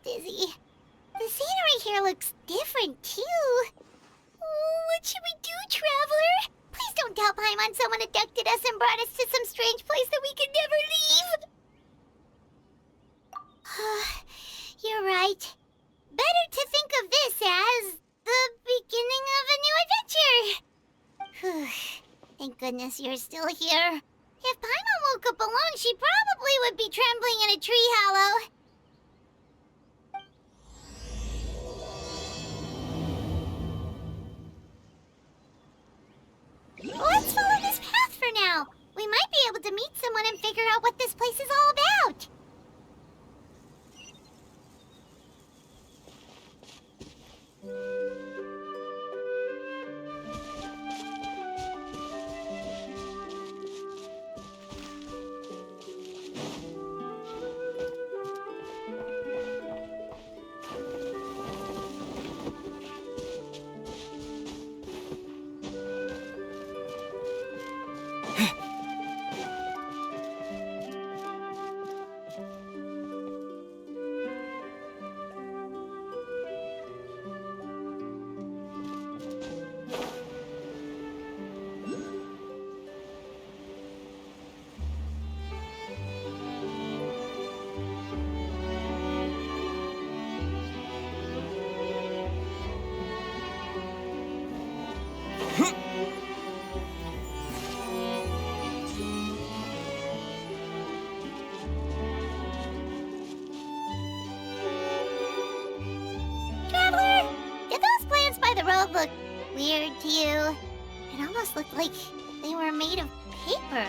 dizzy. The scenery here looks different, too. Oh, what should we do, Traveler? Please don't tell Paimon someone abducted us and brought us to some strange place that we could never leave. You're right. Better to think of this as the beginning of a new adventure. Thank goodness you're still here. If Paimon woke up alone, she probably would be trembling in a tree hollow. Let's follow this path for now. We might be able to meet someone and figure out what this place is all about. Look weird to you. It almost looked like they were made of paper.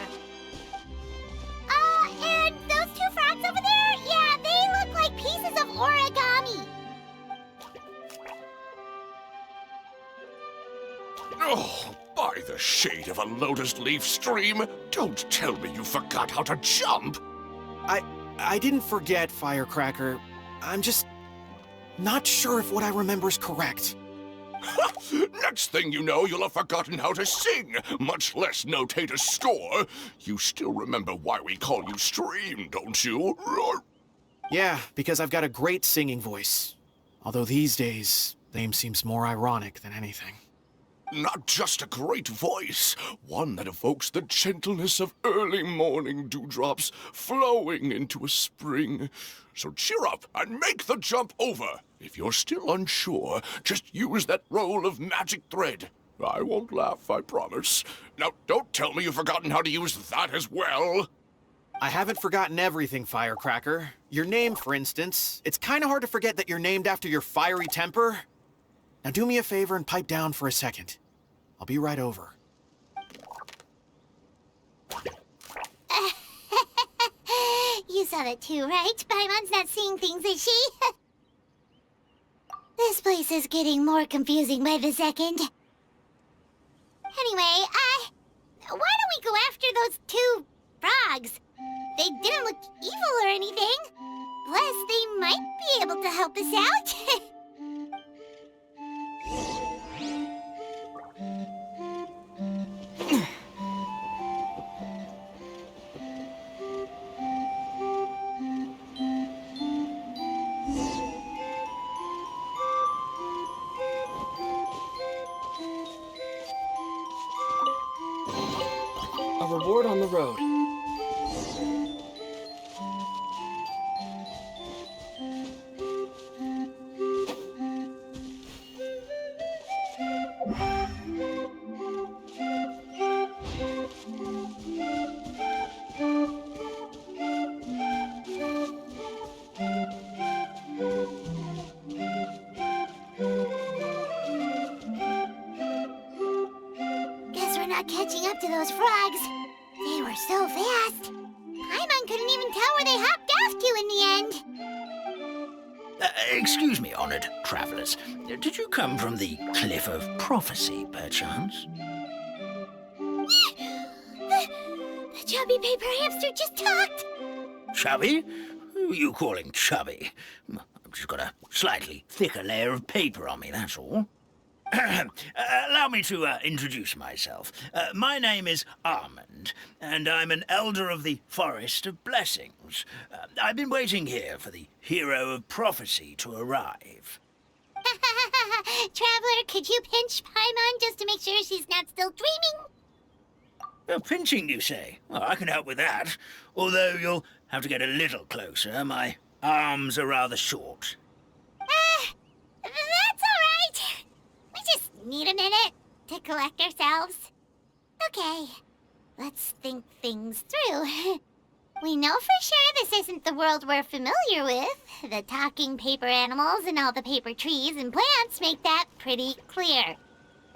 And those two frogs over there? Yeah, they look like pieces of origami. Oh, by the shade of a lotus leaf stream, don't tell me you forgot how to jump. I didn't forget, Firecracker. I'm just not sure if what I remember is correct. Next thing you know, you'll have forgotten how to sing, much less notate a score. You still remember why we call you Stream, don't you? Yeah, because I've got a great singing voice. Although these days, the name seems more ironic than anything. Not just a great voice, one that evokes the gentleness of early morning dewdrops flowing into a spring. So cheer up and make the jump over. If you're still unsure, just use that roll of magic thread. I won't laugh, I promise. Now, don't tell me you've forgotten how to use that as well. I haven't forgotten everything, Firecracker. Your name, for instance. It's kind of hard to forget that you're named after your fiery temper. Now do me a favor and pipe down for a second. I'll be right over. You saw that too, right? Paimon's not seeing things, is she? This place is getting more confusing by the second. Anyway, why don't we go after those two frogs? They didn't look evil or anything. Plus, they might be able to help us out. A reward on the road. Guess we're not catching up to those frogs. They were so fast. Paimon couldn't even tell where they hopped off to in the end. Excuse me, honored travelers. Did you come from the Cliff of Prophecy, perchance? The chubby paper hamster just talked. Chubby? Who are you calling chubby? I've just got a slightly thicker layer of paper on me, that's all. Allow me to introduce myself. My name is Armand, and I'm an elder of the Forest of Blessings. I've been waiting here for the hero of prophecy to arrive. Traveler, could you pinch Paimon just to make sure she's not still dreaming? Pinching, you say? Well, I can help with that. Although you'll have to get a little closer. My arms are rather short. That's all right. We just need a minute to collect ourselves. Okay, let's think things through. We know for sure this isn't the world we're familiar with. The talking paper animals and all the paper trees and plants make that pretty clear.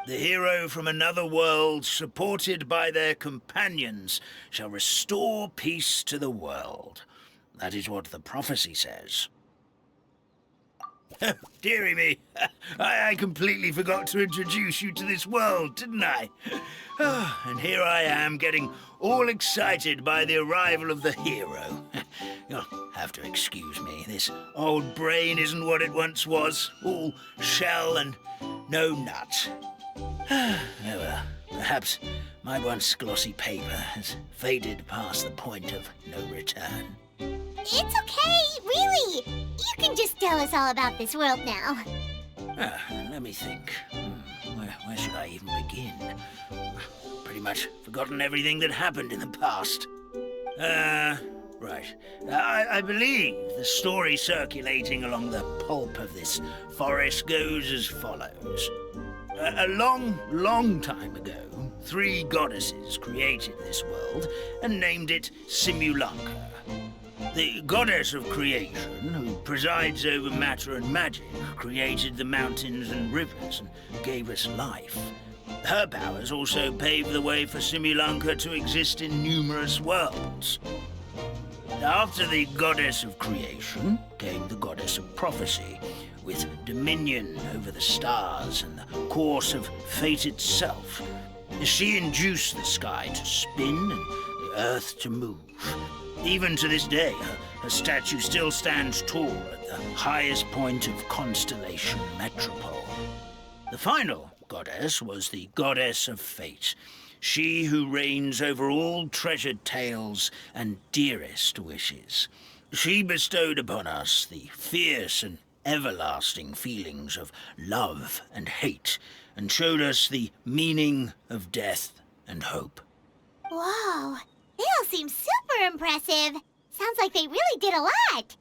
The hero from another world, supported by their companions, shall restore peace to the world. That is what the prophecy says. Dearie me, I completely forgot to introduce you to this world, didn't I? And here I am, getting all excited by the arrival of the hero. You'll have to excuse me. This old brain isn't what it once was. All shell and no nut. Oh well, perhaps my once glossy paper has faded past the point of no return. It's okay, really. You can just tell us all about this world now. Let me think. Where should I even begin? Pretty much forgotten everything that happened in the past. Right. I believe the story circulating along the pulp of this forest goes as follows. A long, long time ago, 3 goddesses created this world and named it Simulanka. The goddess of creation, who presides over matter and magic, created the mountains and rivers and gave us life. Her powers also paved the way for Simulanka to exist in numerous worlds. After the goddess of creation came the goddess of prophecy, with dominion over the stars and the course of fate itself. She induced the sky to spin and the earth to move. Even to this day, her statue still stands tall at the highest point of Constellation Metropole. The final goddess was the goddess of fate, she who reigns over all treasured tales and dearest wishes. She bestowed upon us the fierce and everlasting feelings of love and hate, and showed us the meaning of death and hope. Whoa, they all seem super impressive. Sounds like they really did a lot.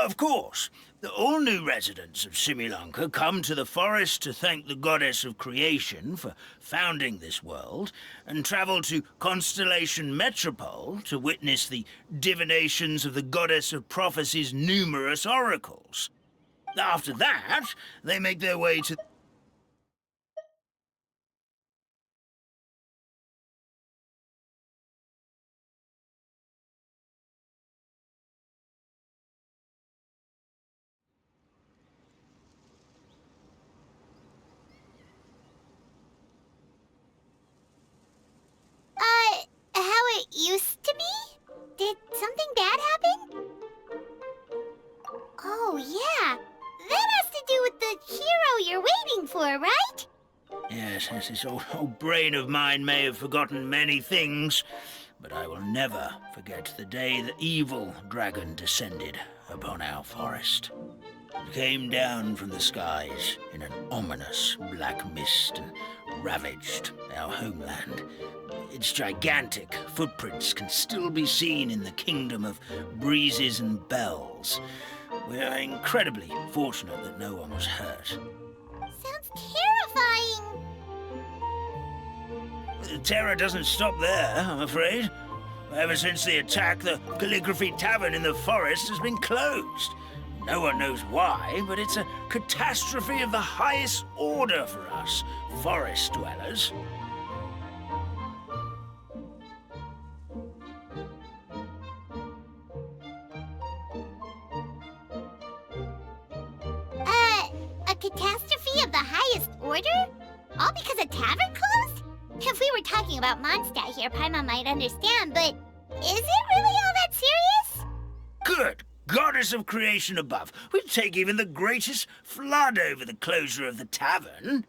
Of course, all new residents of Simulanka come to the forest to thank the goddess of creation for founding this world, and travel to Constellation Metropole to witness the divinations of the goddess of prophecy's numerous oracles. After that, they make their way to... How it used to be? Did something bad happen? Oh, yeah. That has to do with the hero you're waiting for, right? Yes, this old brain of mine may have forgotten many things, but I will never forget the day the evil dragon descended upon our forest. It came down from the skies in an ominous black mist and ravaged our homeland. Its gigantic footprints can still be seen in the kingdom of breezes and bells. We are incredibly fortunate that no one was hurt. Sounds terrifying. The terror doesn't stop there, I'm afraid. Ever since the attack, the Calligraphy Tavern in the forest has been closed. No one knows why, but it's a catastrophe of the highest order for us forest dwellers. A catastrophe of the highest order? All because a tavern closed? If we were talking about Mondstadt here, Paimon might understand, but is it really all that serious? Good goddess of creation above. We'd take even the greatest flood over the closure of the tavern.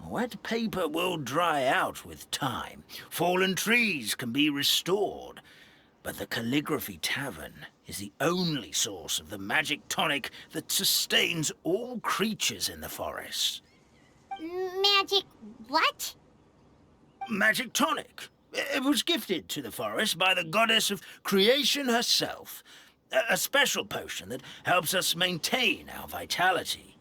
Wet paper will dry out with time. Fallen trees can be restored. But the Calligraphy Tavern is the only source of the magic tonic that sustains all creatures in the forest. Magic what? Magic tonic. It was gifted to the forest by the goddess of creation herself. A special potion that helps us maintain our vitality.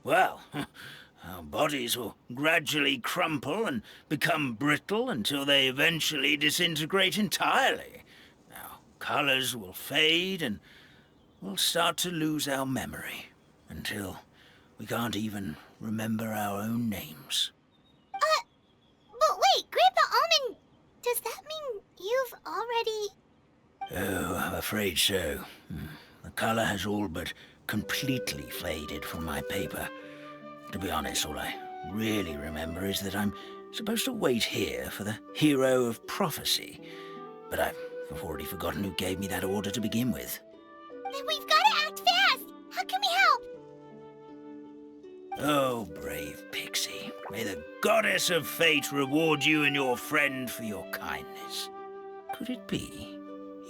Well, our bodies will gradually crumple and become brittle until they eventually disintegrate entirely. Our colors will fade and we'll start to lose our memory until we can't even remember our own names. But wait, Grandpa Almond, does that mean you've already... Oh, I'm afraid so. The color has all but completely faded from my paper. To be honest, all I really remember is that I'm supposed to wait here for the hero of prophecy. But I've already forgotten who gave me that order to begin with. Then we've got to act fast! How can we help? Oh, brave Pixie. May the goddess of fate reward you and your friend for your kindness. Could it be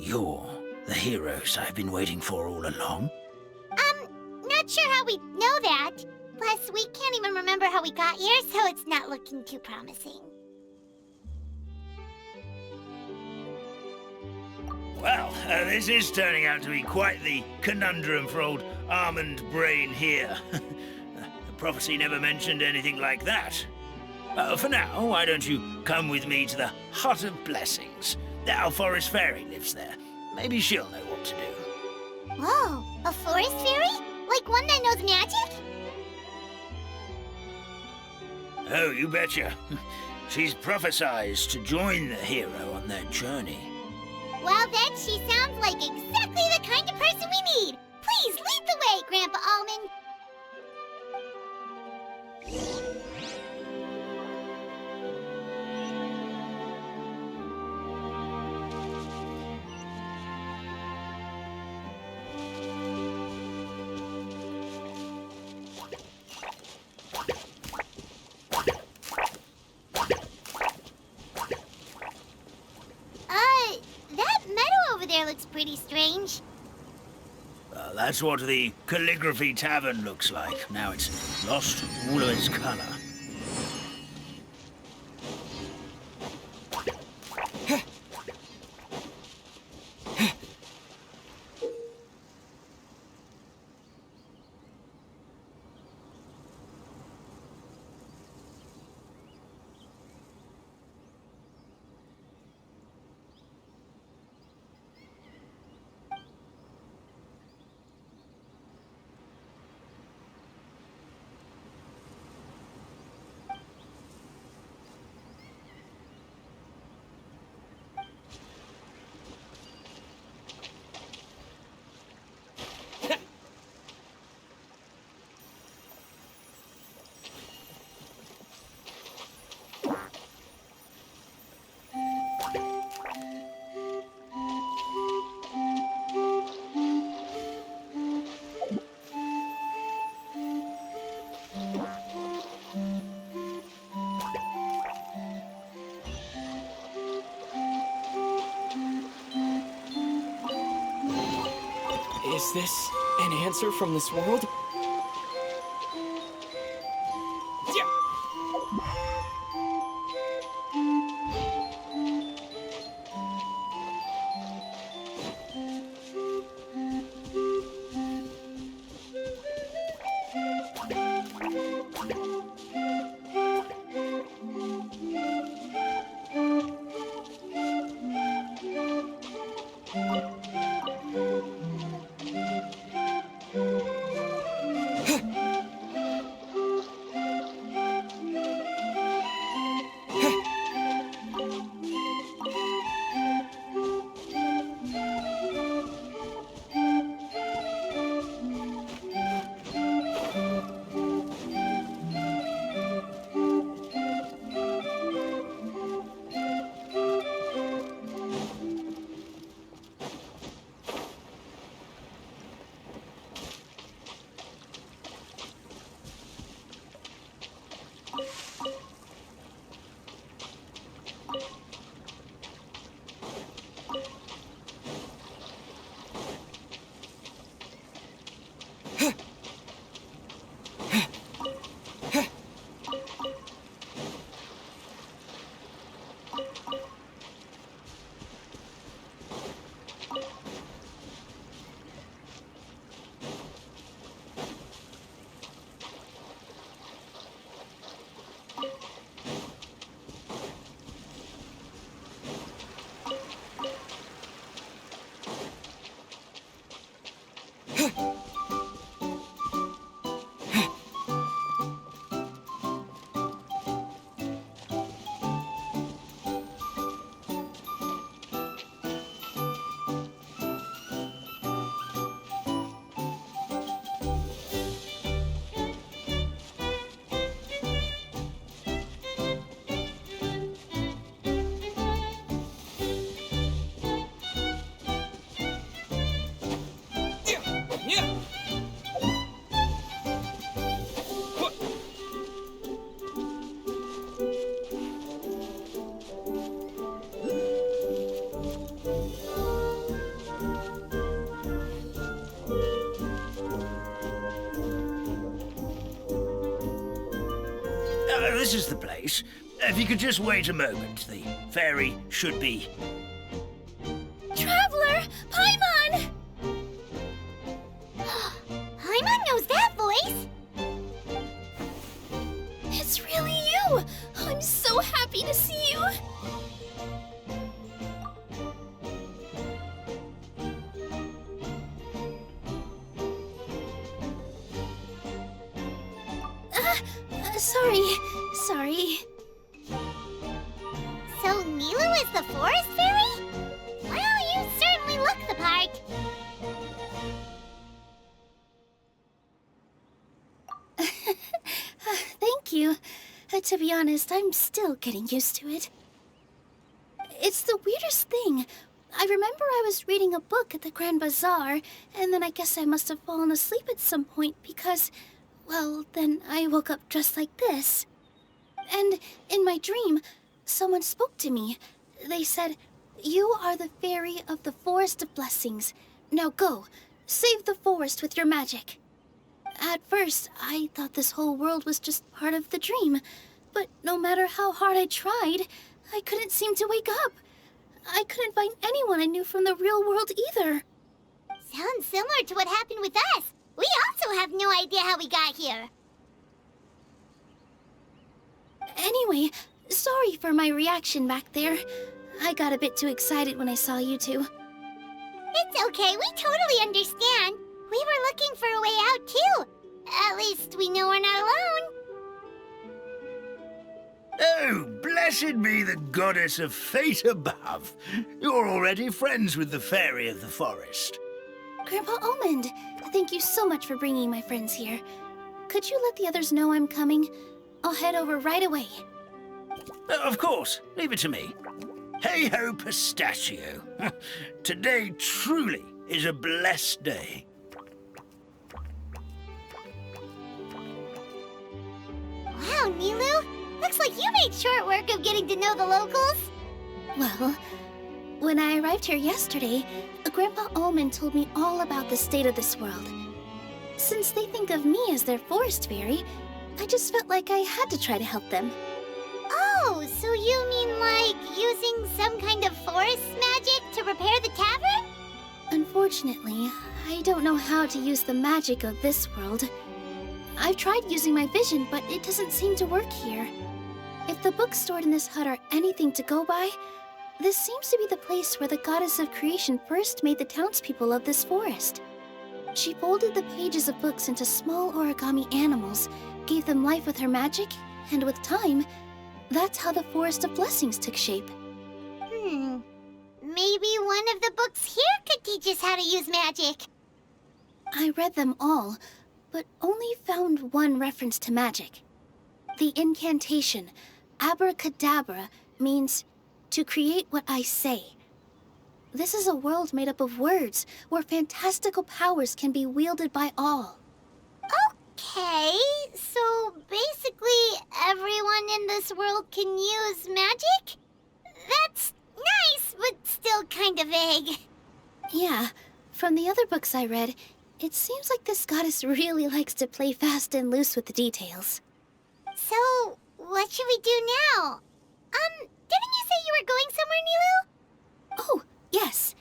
you're the heroes I've been waiting for all along? Not sure how we know that. Plus, we can't even remember how we got here, so it's not looking too promising. Well, this is turning out to be quite the conundrum for old Almond Brain here. The prophecy never mentioned anything like that. For now, why don't you come with me to the Hut of Blessings? Our forest fairy lives there. Maybe she'll know what to do. Whoa, a forest fairy? Like one that knows magic? Oh, you betcha. She's prophesized to join the hero on their journey. Well, then she sounds like exactly the kind of person we need. Please lead the way, Grandpa Almond. That meadow over there looks pretty strange. That's what the Calligraphy Tavern looks like. Now it's lost all of its color. Is this an answer from this world? Yeah. this is the place. If you could just wait a moment, the fairy should be... Traveler! Paimon! Paimon knows that voice! It's really you! I'm so happy to see you! Sorry. So Nilu is the forest fairy? Well, you certainly look the part. Thank you. To be honest, I'm still getting used to it. It's the weirdest thing. I remember I was reading a book at the Grand Bazaar, and then I guess I must have fallen asleep at some point because, well, then I woke up just like this. And in my dream, someone spoke to me. They said, "You are the fairy of the Forest of Blessings. Now go, save the forest with your magic." At first, I thought this whole world was just part of the dream, but no matter how hard I tried, I couldn't seem to wake up. I couldn't find anyone I knew from the real world either. Sounds similar to what happened with us. We also have no idea how we got here. Anyway, sorry for my reaction back there. I got a bit too excited when I saw you two. It's okay, we totally understand. We were looking for a way out, too. At least we know we're not alone. Oh, blessed be the goddess of fate above. You're already friends with the fairy of the forest. Grandpa Almond, thank you so much for bringing my friends here. Could you let the others know I'm coming? I'll head over right away. Of course, leave it to me. Hey-ho, pistachio. Today truly is a blessed day. Wow, Nilu. Looks like you made short work of getting to know the locals. Well, when I arrived here yesterday, Grandpa Almond told me all about the state of this world. Since they think of me as their forest fairy, I just felt like I had to try to help them. Oh, so you mean like using some kind of forest magic to repair the tavern? Unfortunately, I don't know how to use the magic of this world. I've tried using my vision, but it doesn't seem to work here. If the books stored in this hut are anything to go by, this seems to be the place where the goddess of creation first made the townspeople of this forest. She folded the pages of books into small origami animals, gave them life with her magic, and with time, that's how the Forest of Blessings took shape. Maybe one of the books here could teach us how to use magic. I read them all, but only found one reference to magic. The incantation, abracadabra, means to create what I say. This is a world made up of words, where fantastical powers can be wielded by all. Okay, so basically everyone in this world can use magic? That's nice, but still kind of vague. Yeah, from the other books I read, it seems like this goddess really likes to play fast and loose with the details. So, what should we do now? Didn't you say you were going somewhere, Nilu? Oh, yes.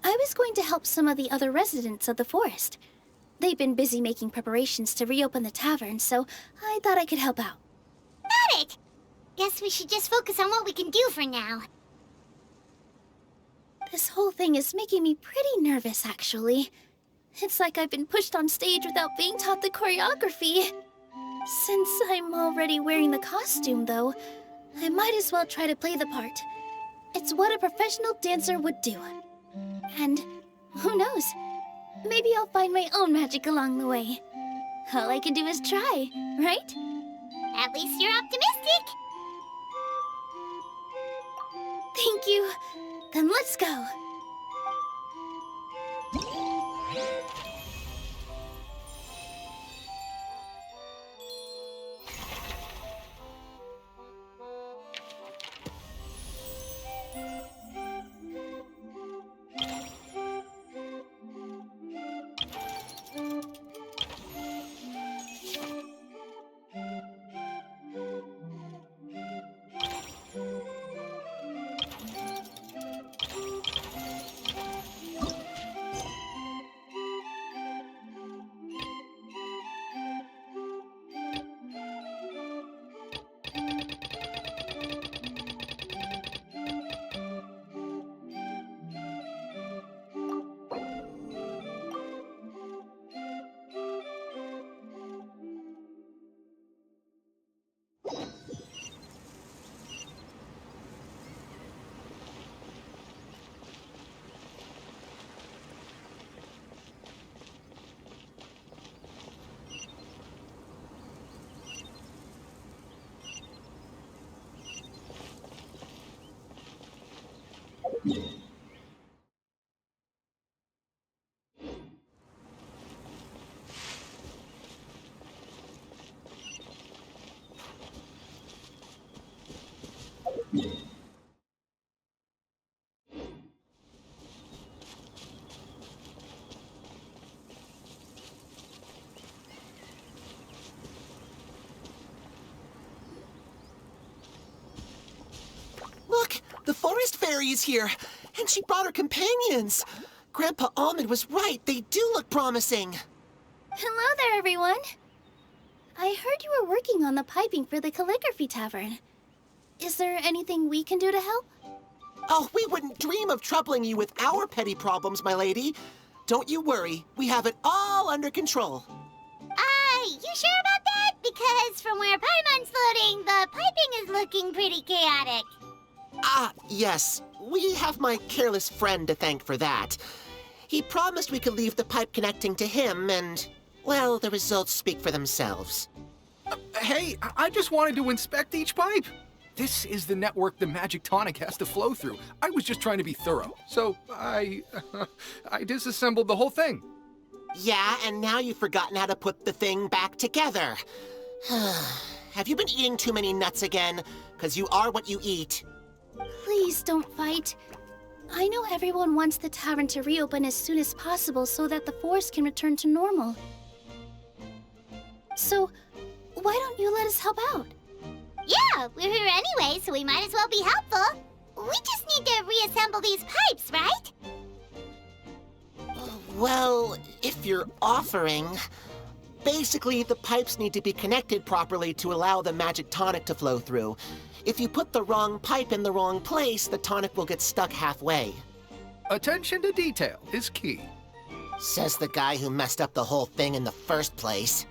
I was going to help some of the other residents of the forest. They've been busy making preparations to reopen the tavern, so I thought I could help out. Got it! Guess we should just focus on what we can do for now. This whole thing is making me pretty nervous, actually. It's like I've been pushed on stage without being taught the choreography. Since I'm already wearing the costume, though, I might as well try to play the part. It's what a professional dancer would do. And who knows? Maybe I'll find my own magic along the way. All I can do is try, right? At least you're optimistic. Thank you. Then let's go. The forest fairy is here, and she brought her companions. Grandpa Almond was right. They do look promising. Hello there, everyone. I heard you were working on the piping for the calligraphy tavern. Is there anything we can do to help? Oh, we wouldn't dream of troubling you with our petty problems, my lady. Don't you worry. We have it all under control. You sure about that? Because from where Paimon's floating, the piping is looking pretty chaotic. Ah, yes. We have my careless friend to thank for that. He promised we could leave the pipe connecting to him, and, well, the results speak for themselves. Hey, I just wanted to inspect each pipe. This is the network the magic tonic has to flow through. I was just trying to be thorough, so I disassembled the whole thing. Yeah, and now you've forgotten how to put the thing back together. Have you been eating too many nuts again? 'Cause you are what you eat. Please don't fight. I know everyone wants the tavern to reopen as soon as possible so that the forest can return to normal. So, why don't you let us help out? Yeah, we're here anyway, so we might as well be helpful. We just need to reassemble these pipes, right? Well, if you're offering... Basically, the pipes need to be connected properly to allow the magic tonic to flow through. If you put the wrong pipe in the wrong place, the tonic will get stuck halfway. Attention to detail is key. Says the guy who messed up the whole thing in the first place.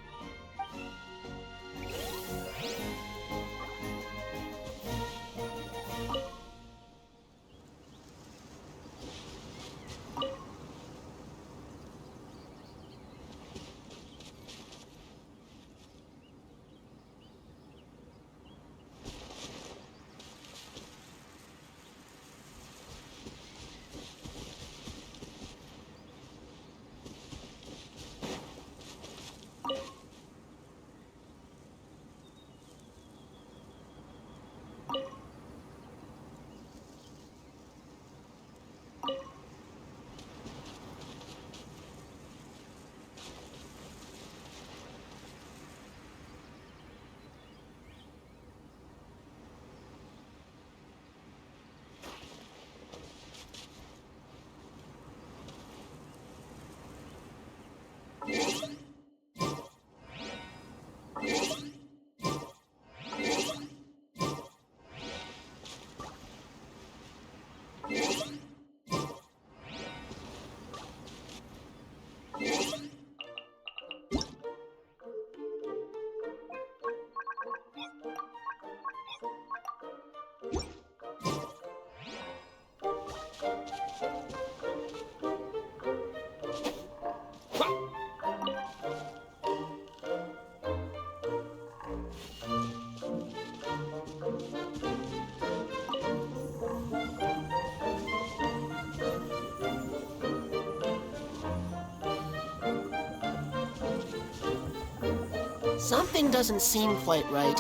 Something doesn't seem quite right.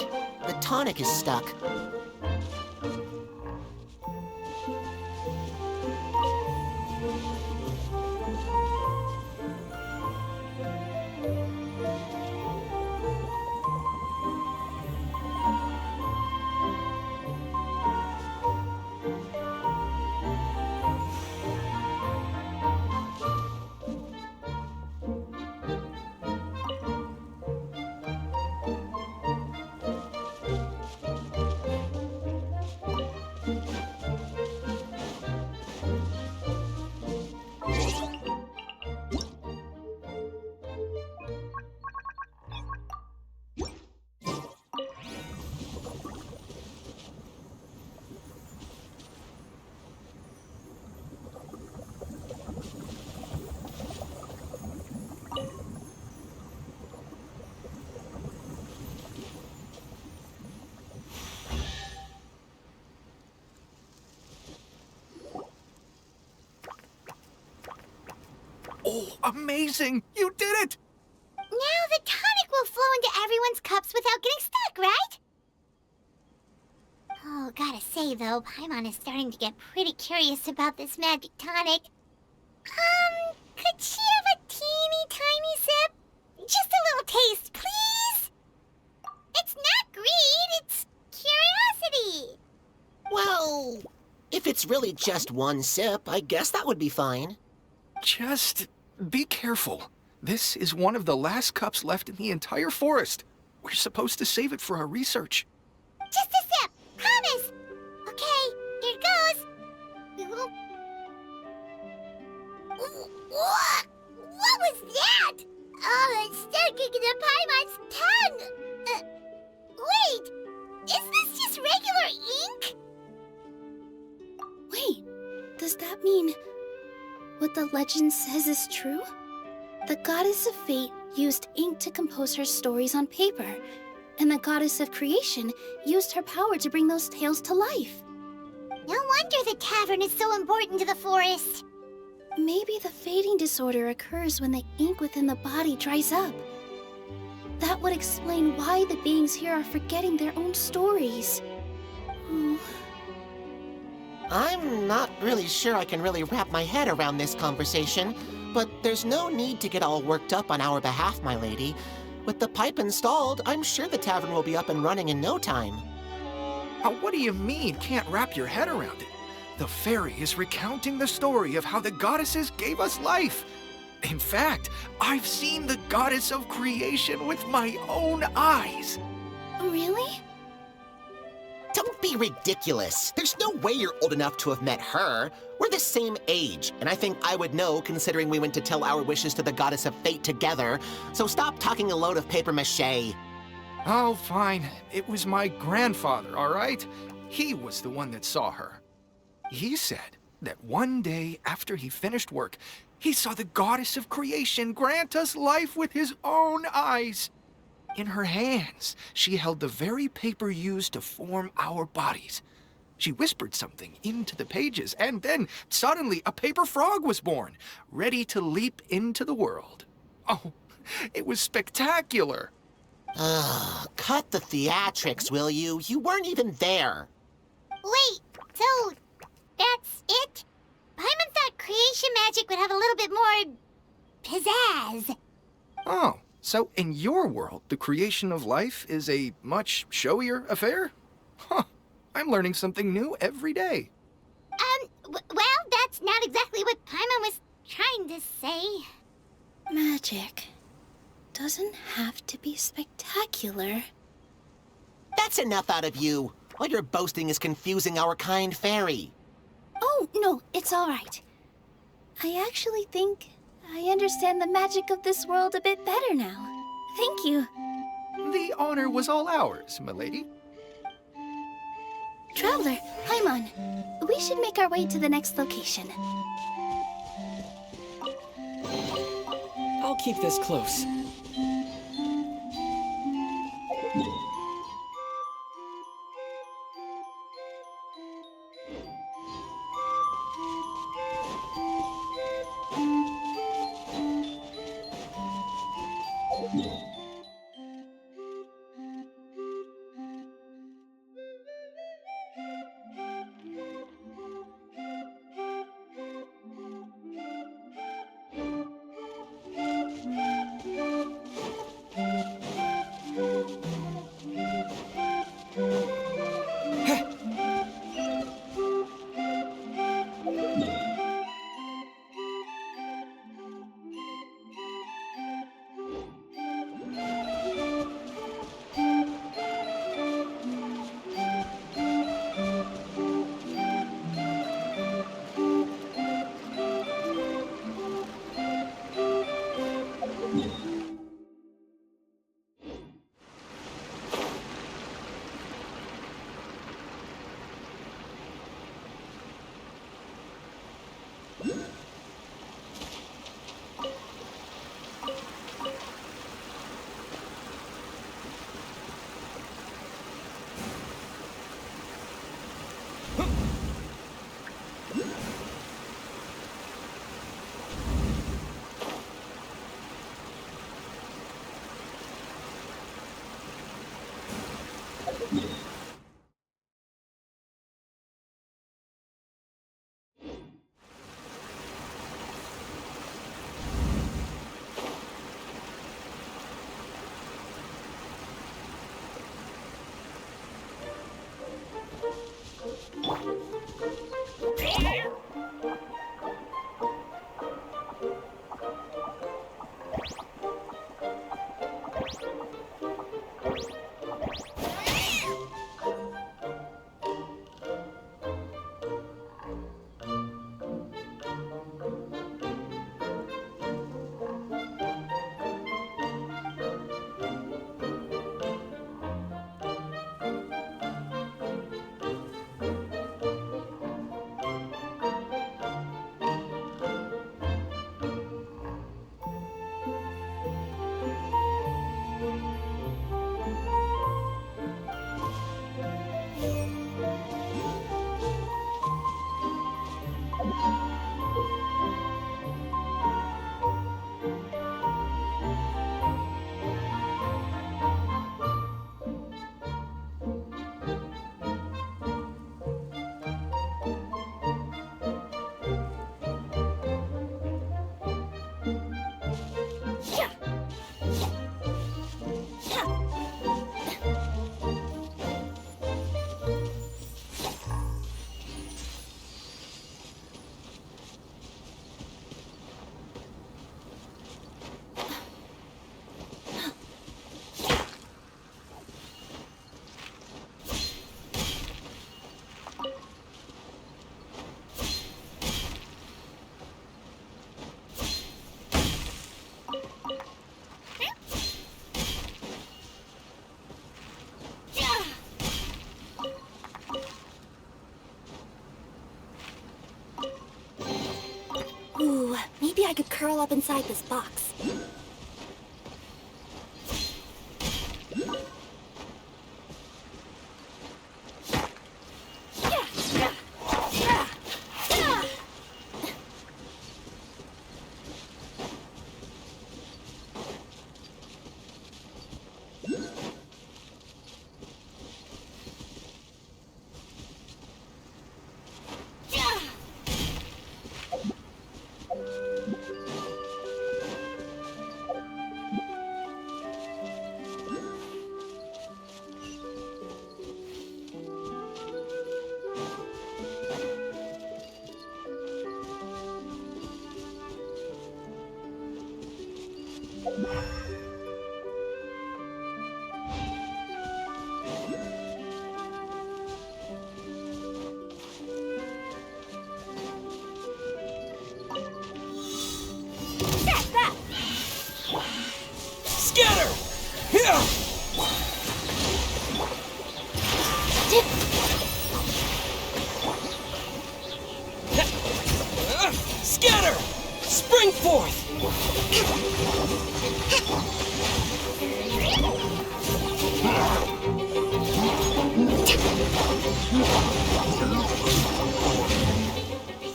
The tonic is stuck. Oh, amazing! You did it! Now the tonic will flow into everyone's cups without getting stuck, right? Oh, gotta say though, Paimon is starting to get pretty curious about this magic tonic. Could she have a teeny tiny sip? Just a little taste, please? It's not greed, it's curiosity. Well, If it's really just one sip, I guess that would be fine. Just be careful. This is one of the last cups left in the entire forest. We're supposed to save it for our research. Just a sip. Promise. Okay, here goes. What was that? Oh, it's sticking to Paimon's tongue. Wait, is this just regular ink? Wait, does that mean what the legend says is true? The goddess of fate used ink to compose her stories on paper, and the goddess of creation used her power to bring those tales to life. No wonder the tavern is so important to the forest. Maybe the fading disorder occurs when the ink within the body dries up. That would explain why the beings here are forgetting their own stories. Hmm. I'm not really sure I can really wrap my head around this conversation, but there's no need to get all worked up on our behalf, my lady. With the pipe installed, I'm sure the tavern will be up and running in no time. What do you mean, can't wrap your head around it? The fairy is recounting the story of how the goddesses gave us life. In fact, I've seen the goddess of creation with my own eyes. Really? Don't be ridiculous. There's no way you're old enough to have met her. We're the same age, and I think I would know considering we went to tell our wishes to the goddess of fate together. So stop talking a load of papier-mâché. Oh, fine. It was my grandfather, all right? He was the one that saw her. He said that one day after he finished work, he saw the goddess of creation grant us life with his own eyes. In her hands, she held the very paper used to form our bodies. She whispered something into the pages, and then suddenly a paper frog was born, ready to leap into the world. Oh, it was spectacular. Ugh, cut the theatrics, will you? You weren't even there. Wait, so that's it? Paimon thought creation magic would have a little bit more pizzazz. Oh, so in your world, the creation of life is a much showier affair? Huh, I'm learning something new every day. Well, that's not exactly what Paimon was trying to say. Magic doesn't have to be spectacular. That's enough out of you. All your boasting is confusing our kind fairy. Oh, no, it's all right. I actually think I understand the magic of this world a bit better now. Thank you. The honor was all ours, milady. Traveler, Paimon, we should make our way to the next location. I'll keep this close. Oh, maybe I could curl up inside this box. Scatter! Here! Scatter! Spring forth!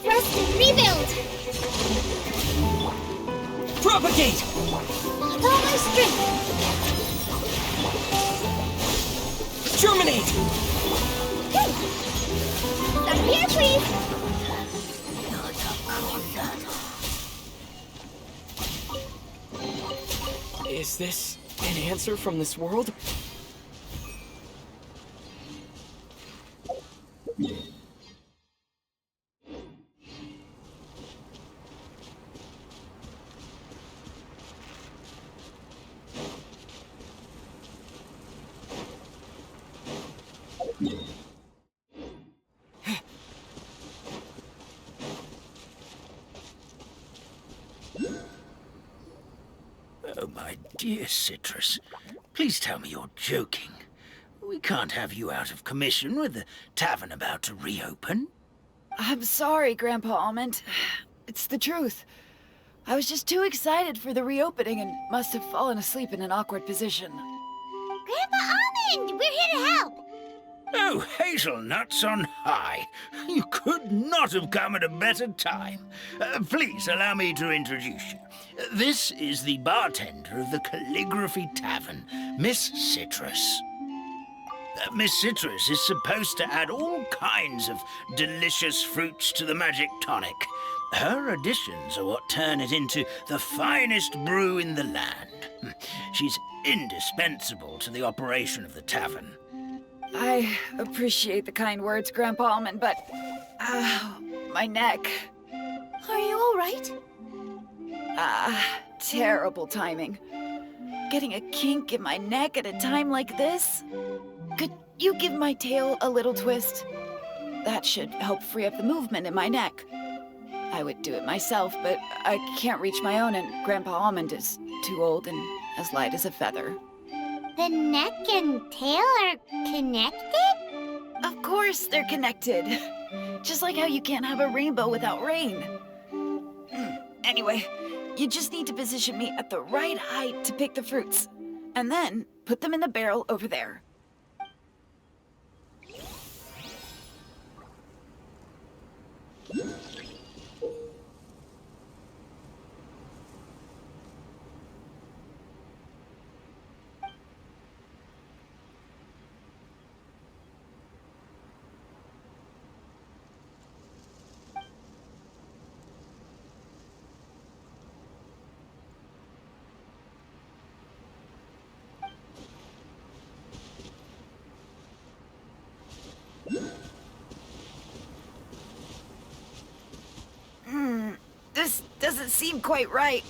Rest and rebuild! Propagate! With all my strength! Germinate! Stop here, please! Is this an answer from this world? Oh, my dear Citrus, please tell me you're joking. We can't have you out of commission with the tavern about to reopen. I'm sorry, Grandpa Almond. It's the truth. I was just too excited for the reopening and must have fallen asleep in an awkward position. Grandpa Almond! We're here to help! Oh, hazelnuts on high. You could not have come at a better time. Please allow me to introduce you. This is the bartender of the Calligraphy Tavern, Miss Citrus. Miss Citrus is supposed to add all kinds of delicious fruits to the magic tonic. Her additions are what turn it into the finest brew in the land. She's indispensable to the operation of the tavern. I appreciate the kind words, Grandpa Almond, but... my neck. Are you all right? Terrible timing. Getting a kink in my neck at a time like this? Could you give my tail a little twist? That should help free up the movement in my neck. I would do it myself, but I can't reach my own, and Grandpa Almond is too old and as light as a feather. The neck and tail are connected? Of course they're connected. Just like how you can't have a rainbow without rain. Anyway, you just need to position me at the right height to pick the fruits. And then put them in the barrel over there. This doesn't seem quite right.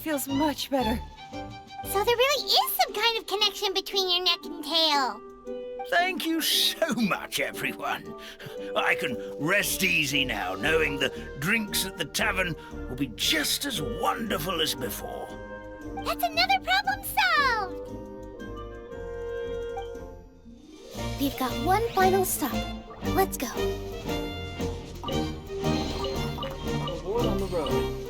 feels much better. So there really is some kind of connection between your neck and tail. Thank you so much, everyone. I can rest easy now, knowing the drinks at the tavern will be just as wonderful as before. That's another problem solved! We've got one final stop. Let's go. Aboard on the road.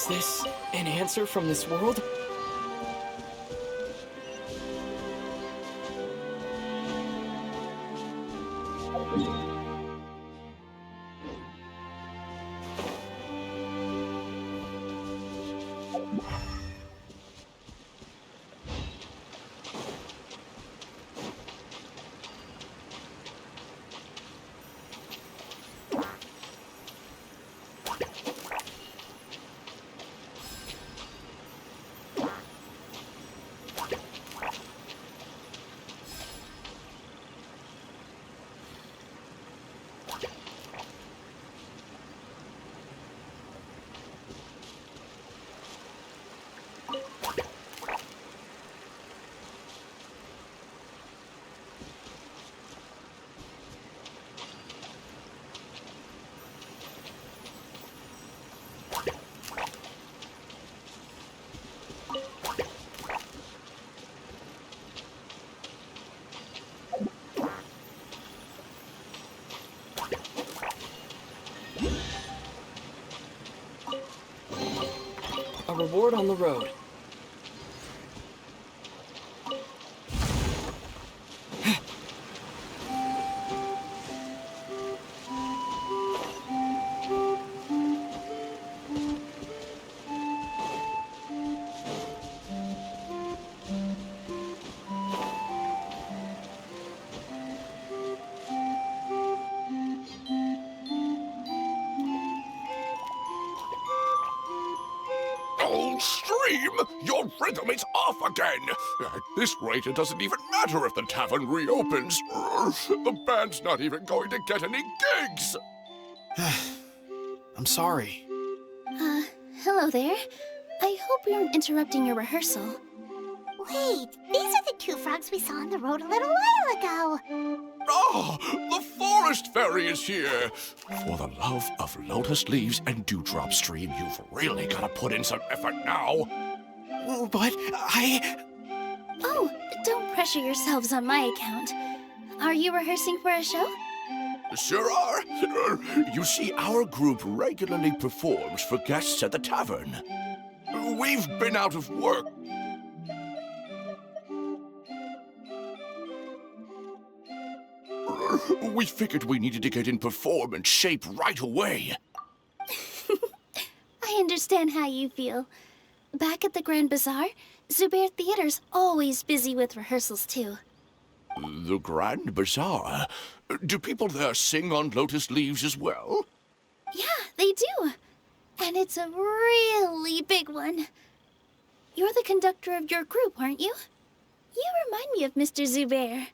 Is this an answer from this world? A reward on the road. Oh, Stream! Your rhythm is off again! At this rate, it doesn't even matter if the tavern reopens. The band's not even going to get any gigs! I'm sorry. Hello there. I hope we aren't interrupting your rehearsal. Wait, these are the two frogs we saw on the road a little while ago. Ah, the forest fairy is here! For the love of lotus leaves and dewdrop, Stream, you've really got to put in some effort now. But Oh, don't pressure yourselves on my account. Are you rehearsing for a show? Sure are. You see, our group regularly performs for guests at the tavern. We've been out of work. We figured we needed to get in performance shape right away. I understand how you feel. Back at the Grand Bazaar, Zubair Theater's always busy with rehearsals too. The Grand Bazaar? Do people there sing on lotus leaves as well? Yeah, they do. And it's a really big one. You're the conductor of your group, aren't you? You remind me of Mr. Zubair.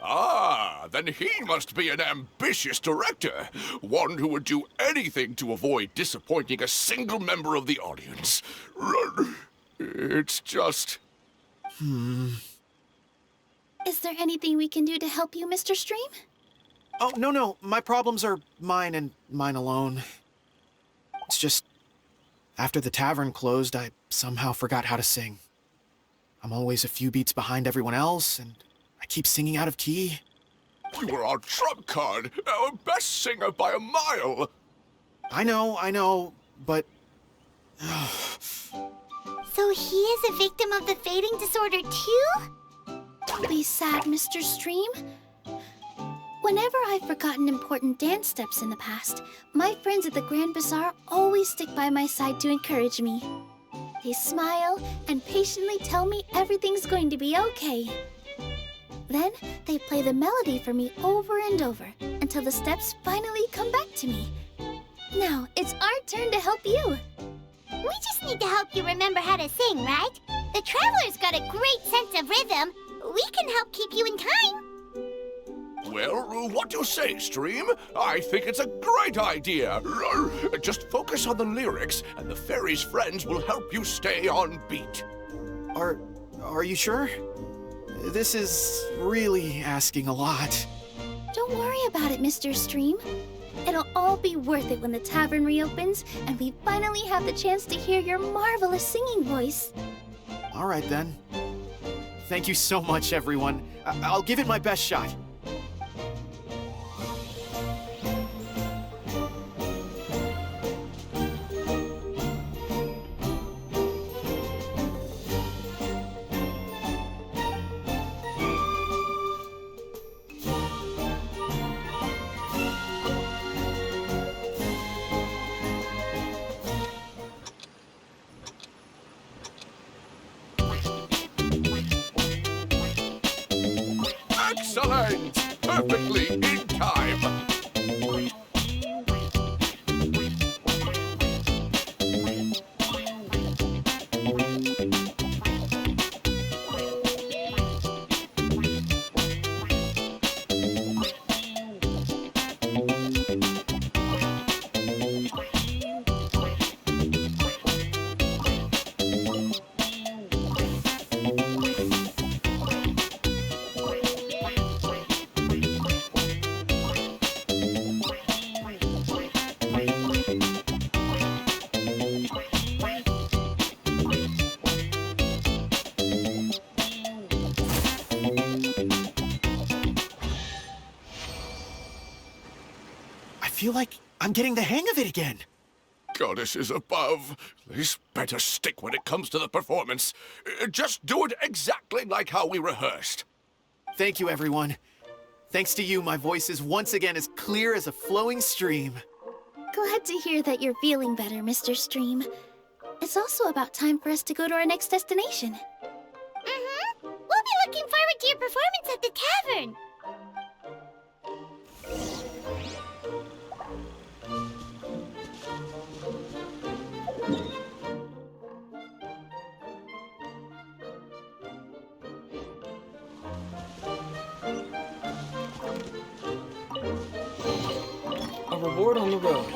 Ah, then he must be an ambitious director. One who would do anything to avoid disappointing a single member of the audience. It's just... Is there anything we can do to help you, Mr. Stream? Oh, no. My problems are mine and mine alone. It's just, after the tavern closed, I somehow forgot how to sing. I'm always a few beats behind everyone else, and I keep singing out of key. You were our trump card, our best singer by a mile. I know, but... So he is a victim of the fading disorder too? Don't be sad, Mr. Stream. Whenever I've forgotten important dance steps in the past, my friends at the Grand Bazaar always stick by my side to encourage me. They smile and patiently tell me everything's going to be okay. Then they play the melody for me over and over until the steps finally come back to me. Now it's our turn to help you. We just need to help you remember how to sing, right? The Traveler's got a great sense of rhythm. We can help keep you in time. Well, what do you say, Stream? I think it's a great idea. Just focus on the lyrics, and the fairy's friends will help you stay on beat. Are you sure? This is really asking a lot. Don't worry about it, Mr. Stream. It'll all be worth it when the tavern reopens and we finally have the chance to hear your marvelous singing voice. All right, then. Thank you so much, everyone. I'll give it my best shot. Excellent! Perfectly in time. I feel like I'm getting the hang of it again. Goddesses above, this better stick when it comes to the performance. Just do it exactly like how we rehearsed. Thank you, everyone. Thanks to you, my voice is once again as clear as a flowing stream. Glad to hear that you're feeling better, Mr. Stream. It's also about time for us to go to our next destination. Mm-hmm. We'll be looking forward to your performance at the tavern. A reward on the road.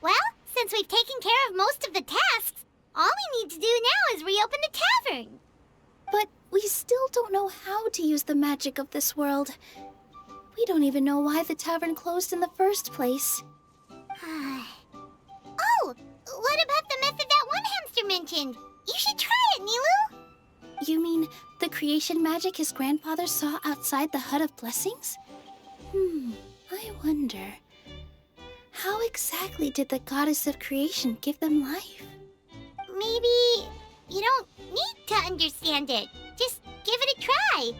Well, since we've taken care of most of the tasks, all we need to do now is reopen the tavern. But we still don't know how to use the magic of this world. We don't even know why the tavern closed in the first place. Oh, what about the method that one hamster mentioned? You should try it, Nilu. You mean the creation magic his grandfather saw outside the Hut of Blessings? I wonder. How exactly did the goddess of creation give them life? Maybe you don't need to understand it. Just give it a try.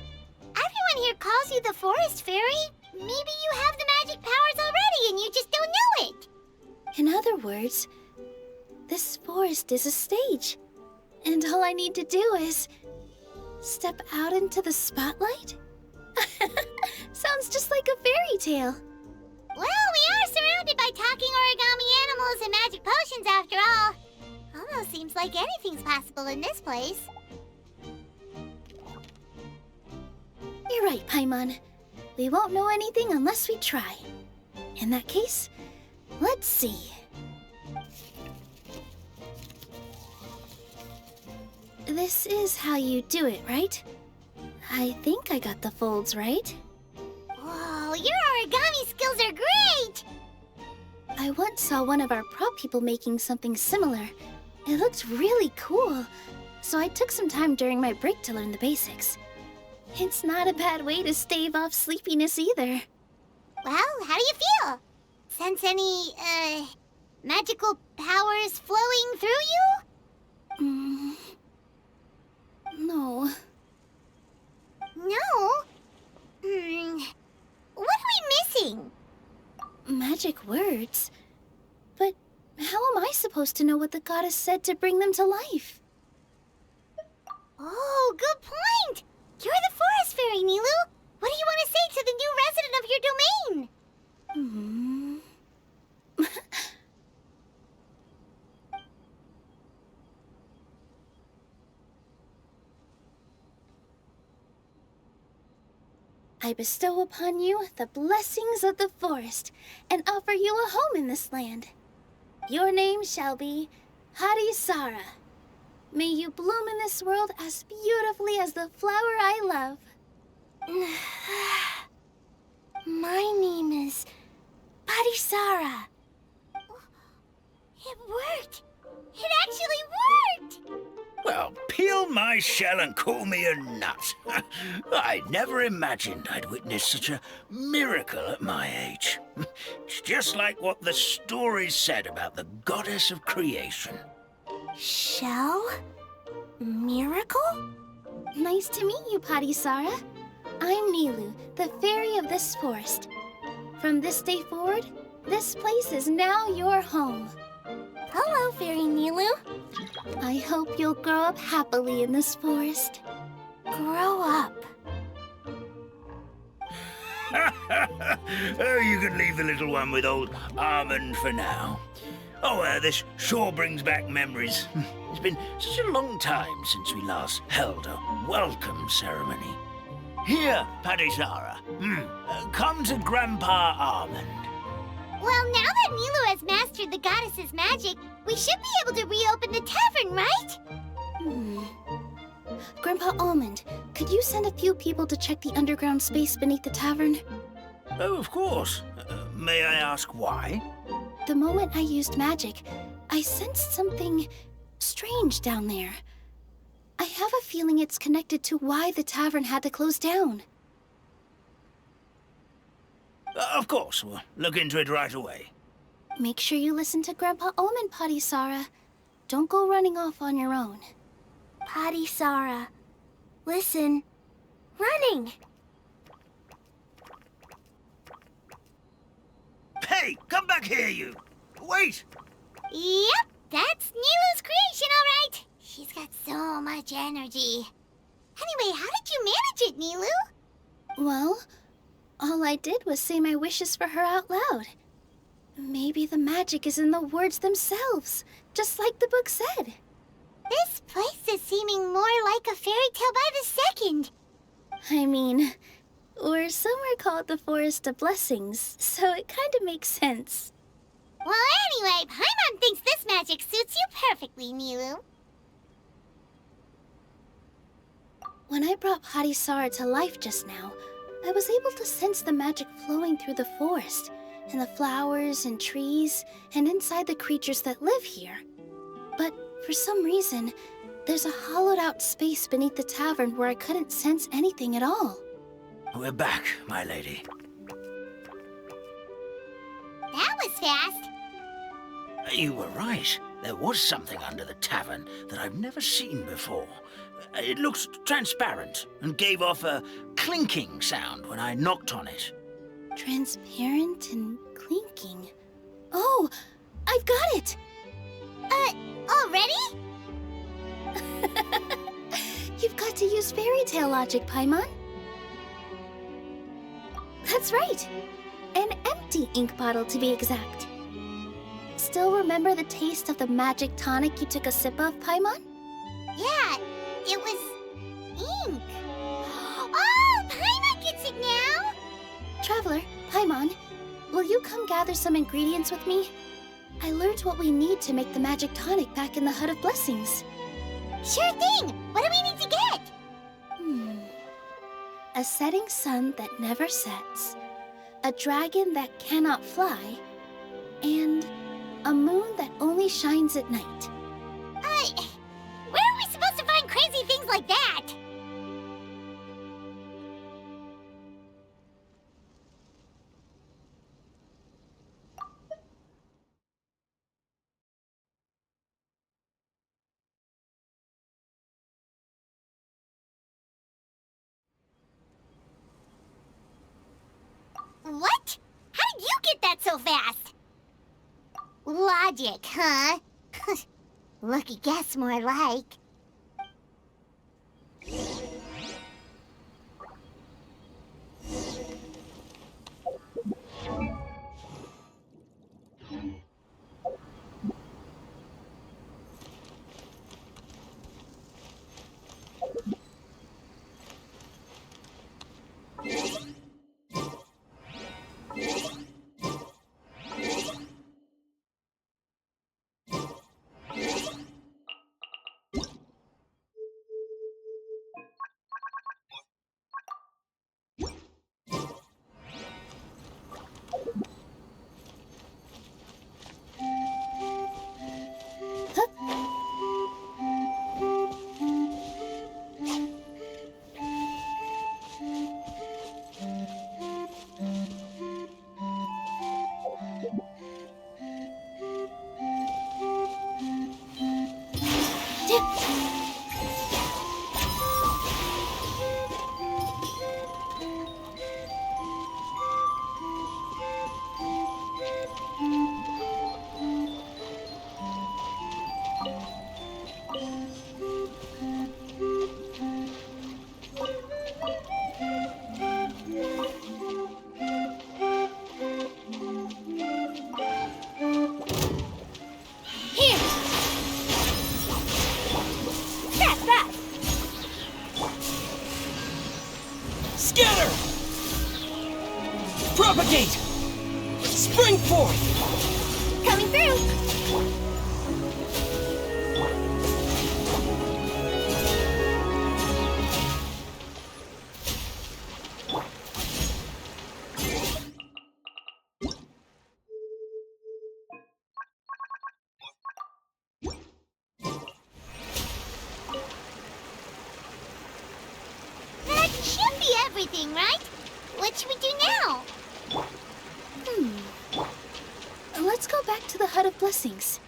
Everyone here calls you the Forest Fairy. Maybe you have the magic powers already and you just don't know it. In other words, this forest is a stage. And all I need to do is step out into the spotlight? Sounds just like a fairy tale. Well, we are surrounded by talking origami animals and magic potions after all. Almost seems like anything's possible in this place. You're right, Paimon. We won't know anything unless we try. In that case, let's see. This is how you do it, right? I think I got the folds right. Whoa, your origami skills are great! I once saw one of our prop people making something similar. It looked really cool, so I took some time during my break to learn the basics. It's not a bad way to stave off sleepiness either. Well, how do you feel? Sense any, magical powers flowing through you? No. No? What are we missing? Magic words? But how am I supposed to know what the goddess said to bring them to life? Oh, good point! You're the forest fairy, Nilu! What do you want to say to the new resident of your domain? I bestow upon you the blessings of the forest and offer you a home in this land. Your name shall be Harisara. May you bloom in this world as beautifully as the flower I love. My name is Parisara. It worked! It actually worked! Well, peel my shell and call me a nut. I never imagined I'd witness such a miracle at my age. It's just like what the stories said about the goddess of creation. Shell? Miracle? Nice to meet you, Parisara. I'm Nilu, the fairy of this forest. From this day forward, this place is now your home. Hello, Fairy Nilu. I hope you'll grow up happily in this forest. Grow up. Oh, you can leave the little one with old Almond for now. Oh, this sure brings back memories. It's been such a long time since we last held a welcome ceremony. Here, Parisara. Come to Grandpa Almond. Well, now that Nilu has mastered the goddess's magic, we should be able to reopen the tavern, right? Grandpa Almond, could you send a few people to check the underground space beneath the tavern? Oh, of course. May I ask why? The moment I used magic, I sensed something strange down there. I have a feeling it's connected to why the tavern had to close down. Of course, we'll look into it right away. Make sure you listen to Grandpa Almond, Parisara. Don't go running off on your own. Parisara, listen. Running! Hey, come back here, you! Wait! Yep, that's Nilu's creation, all right. She's got so much energy. Anyway, how did you manage it, Nilu? Well, all I did was say my wishes for her out loud. Maybe the magic is in the words themselves, just like the book said. This place is seeming more like a fairy tale by the second. I mean, or somewhere called the Forest of Blessings, so it kind of makes sense. Well, anyway, Paimon thinks this magic suits you perfectly, Nilu. When I brought Harisara to life just now, I was able to sense the magic flowing through the forest, and the flowers and trees, and inside the creatures that live here. But for some reason, there's a hollowed-out space beneath the tavern where I couldn't sense anything at all. We're back, my lady. That was fast. You were right. There was something under the tavern that I've never seen before. It looked transparent and gave off a clinking sound when I knocked on it. Transparent and clinking. Oh, I've got it! Already? You've got to use fairy tale logic, Paimon. That's right. An empty ink bottle, to be exact. Still remember the taste of the magic tonic you took a sip of, Paimon? Yeah, it was ink. Oh, Paimon gets it now! Traveler, Paimon, will you come gather some ingredients with me? I learned what we need to make the magic tonic back in the Hut of Blessings. Sure thing! What do we need to get? A setting sun that never sets, a dragon that cannot fly, and a moon that only shines at night. Where are we supposed to find crazy things like that? What? How did you get that so fast? Logic, huh? Lucky guess, more like. Here! Grab that! Scatter! Propagate! Spring forth! Coming through! That should be everything, right? What should we do now? Let's go back to the Hut of Blessings.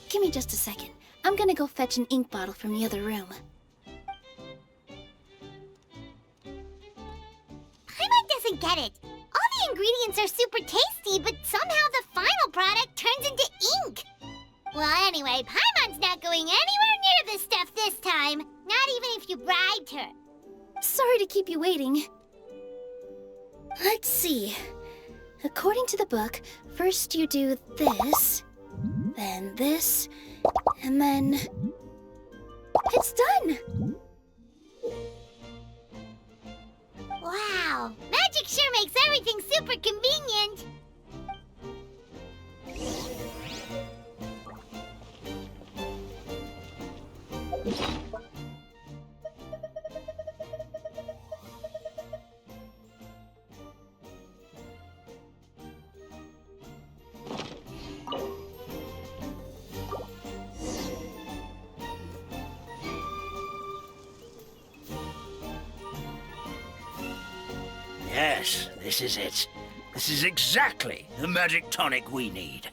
Give me just a second. I'm gonna go fetch an ink bottle from the other room. Paimon doesn't get it. All the ingredients are super tasty, but somehow the final product turns into ink. Well, anyway, Paimon's not going anywhere near this stuff this time. Not even if you bribed her. Sorry to keep you waiting. Let's see. According to the book, first you do this, then this, and then... It's done! Wow, magic sure makes everything super convenient. Yes, this is it. This is exactly the magic tonic we need.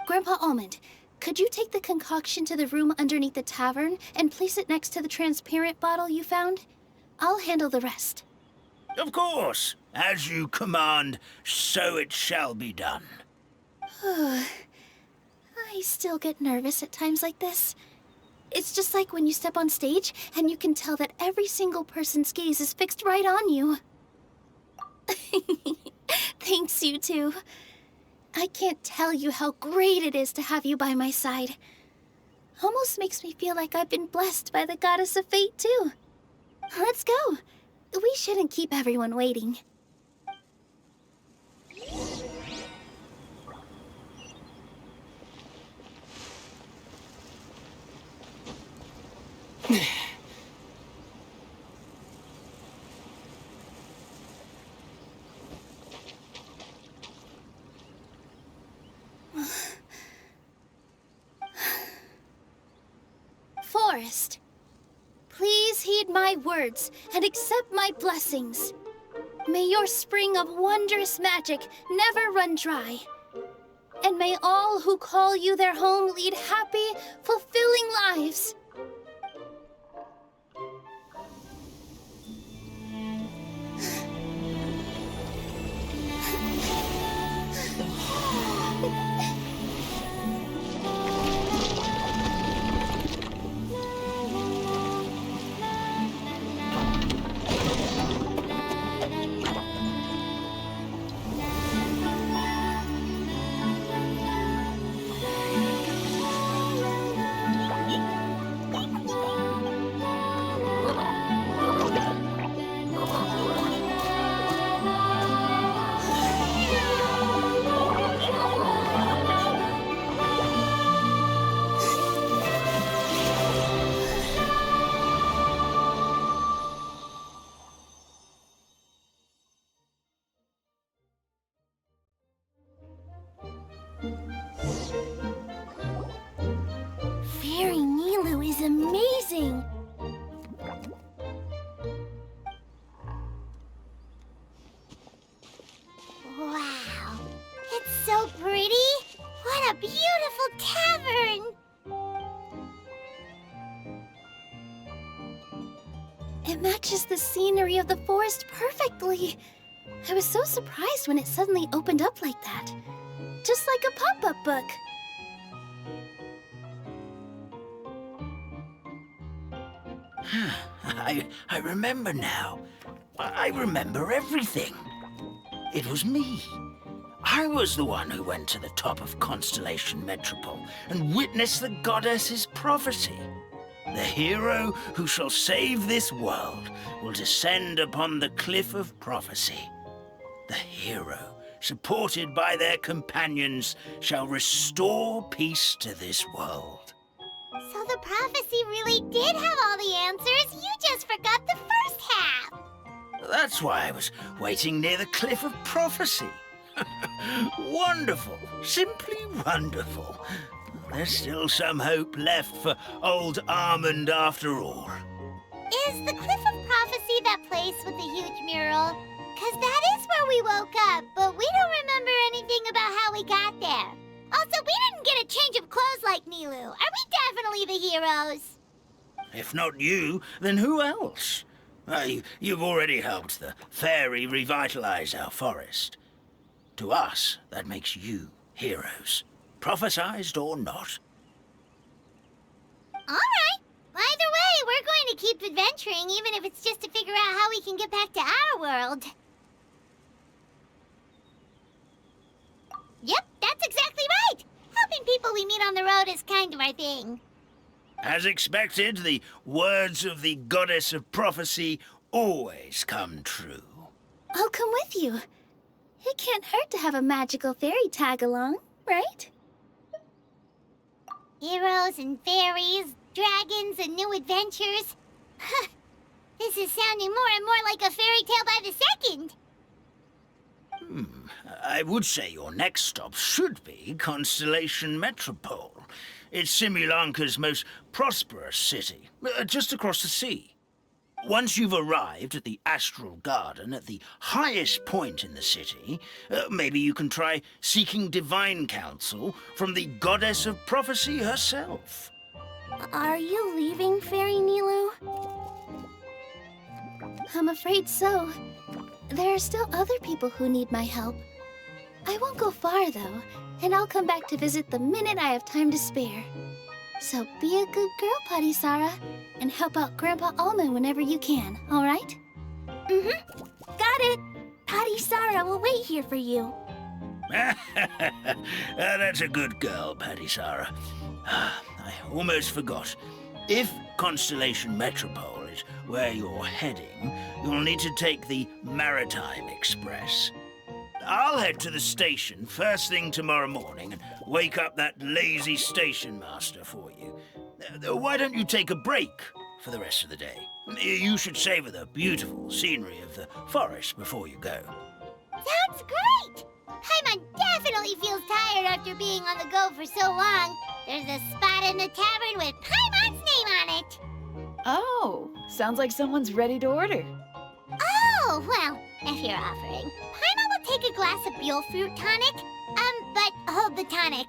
Grandpa Almond, could you take the concoction to the room underneath the tavern and place it next to the transparent bottle you found? I'll handle the rest. Of course. As you command, so it shall be done. I still get nervous at times like this. It's just like when you step on stage and you can tell that every single person's gaze is fixed right on you. Thanks, you two. I can't tell you how great it is to have you by my side. Almost makes me feel like I've been blessed by the goddess of fate, too. Let's go. We shouldn't keep everyone waiting. Forest, please heed my words and accept my blessings. May your spring of wondrous magic never run dry. And may all who call you their home lead happy, fulfilling lives. It matches the scenery of the forest perfectly. I was so surprised when it suddenly opened up like that. Just like a pop-up book. I remember now. I remember everything. It was me. I was the one who went to the top of Constellation Metropole and witnessed the goddess's prophecy. The hero who shall save this world will descend upon the cliff of prophecy. The hero, supported by their companions, shall restore peace to this world. So the prophecy really did have all the answers. You just forgot the first half. That's why I was waiting near the cliff of prophecy. Wonderful, simply wonderful. There's still some hope left for old Armand after all. Is the Cliff of Prophecy that place with the huge mural? 'Cause that is where we woke up, but we don't remember anything about how we got there. Also, we didn't get a change of clothes like Nilu. Are we definitely the heroes? If not you, then who else? You've already helped the fairy revitalize our forest. To us, that makes you heroes, prophesized or not. All right. Either way, we're going to keep adventuring, even if it's just to figure out how we can get back to our world. Yep, that's exactly right. Helping people we meet on the road is kind of our thing. As expected, the words of the goddess of prophecy always come true. I'll come with you. It can't hurt to have a magical fairy tag along, right? Heroes and fairies, dragons and new adventures. This is sounding more and more like a fairy tale by the second. I would say your next stop should be Constellation Metropole. It's Simulanka's most prosperous city, just across the sea. Once you've arrived at the Astral Garden at the highest point in the city, maybe you can try seeking divine counsel from the goddess of prophecy herself. Are you leaving, Fairy Nilu? I'm afraid so. There are still other people who need my help. I won't go far, though, and I'll come back to visit the minute I have time to spare. So be a good girl, Patisara, and help out Grandpa Almond whenever you can, all right? Mm-hmm. Got it. Patisara will wait here for you. That's a good girl, Patisara. I almost forgot. If Constellation Metropole is where you're heading, you'll need to take the Maritime Express. I'll head to the station first thing tomorrow morning and wake up that lazy station master for you. Why don't you take a break for the rest of the day? You should savor the beautiful scenery of the forest before you go. Sounds great! Paimon definitely feels tired after being on the go for so long. There's a spot in the tavern with Paimon's name on it. Oh, sounds like someone's ready to order. Oh, well, if you're offering. Paimon will take a glass of Buell fruit tonic. But hold the tonic.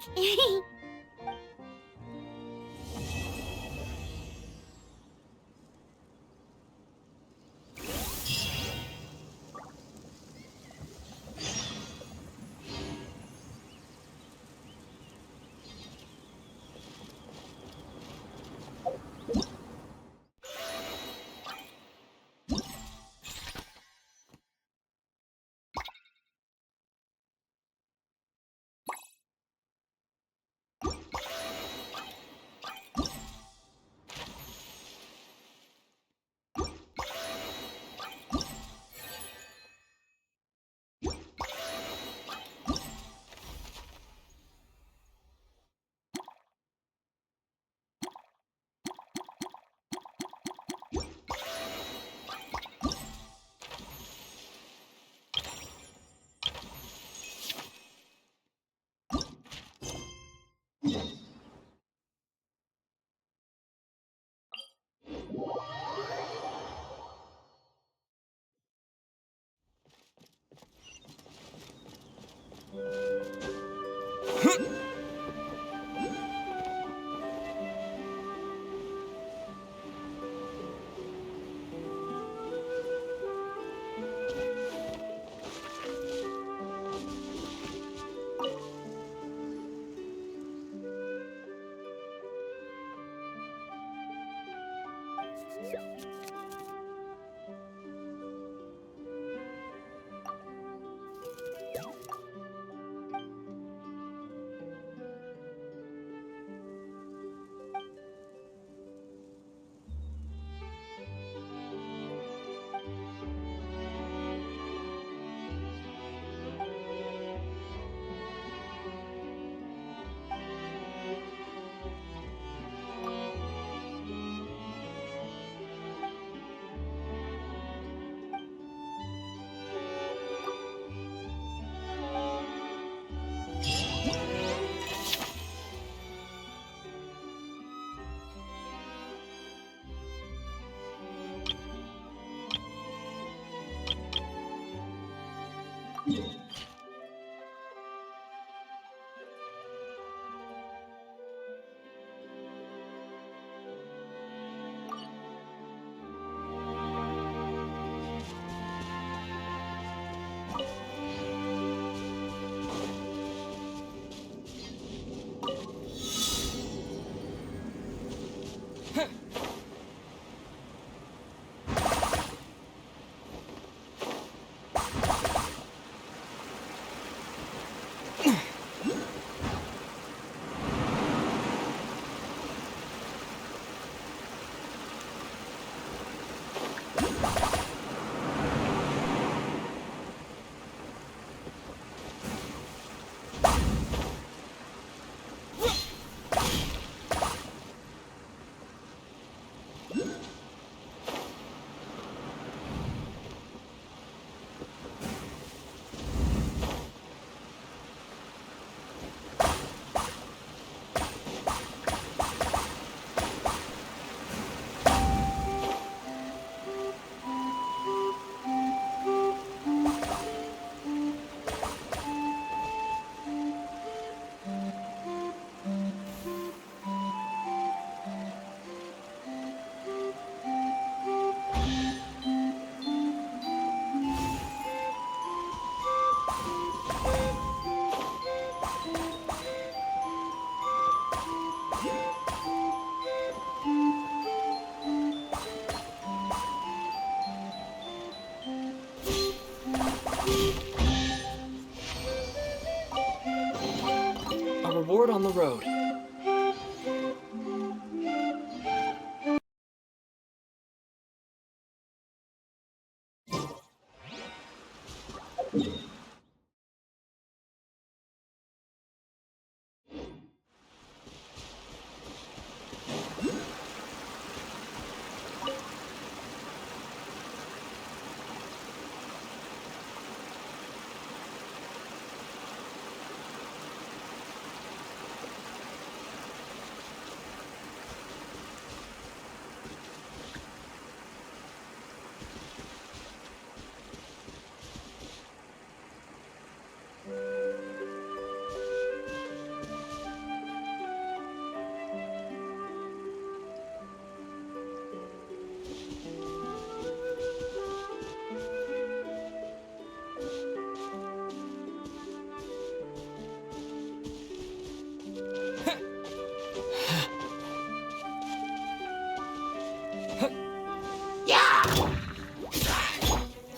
A reward on the road.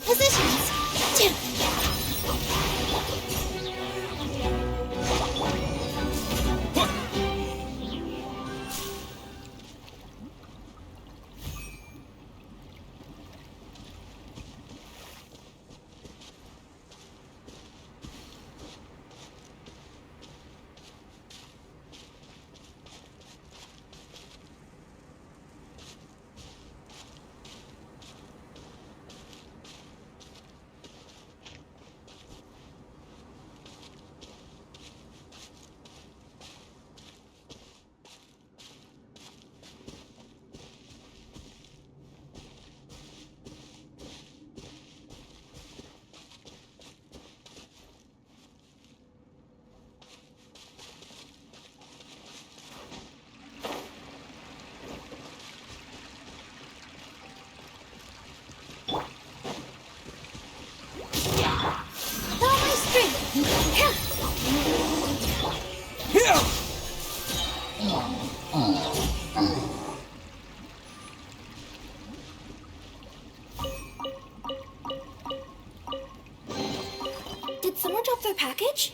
Positions! 2! Did someone drop their package?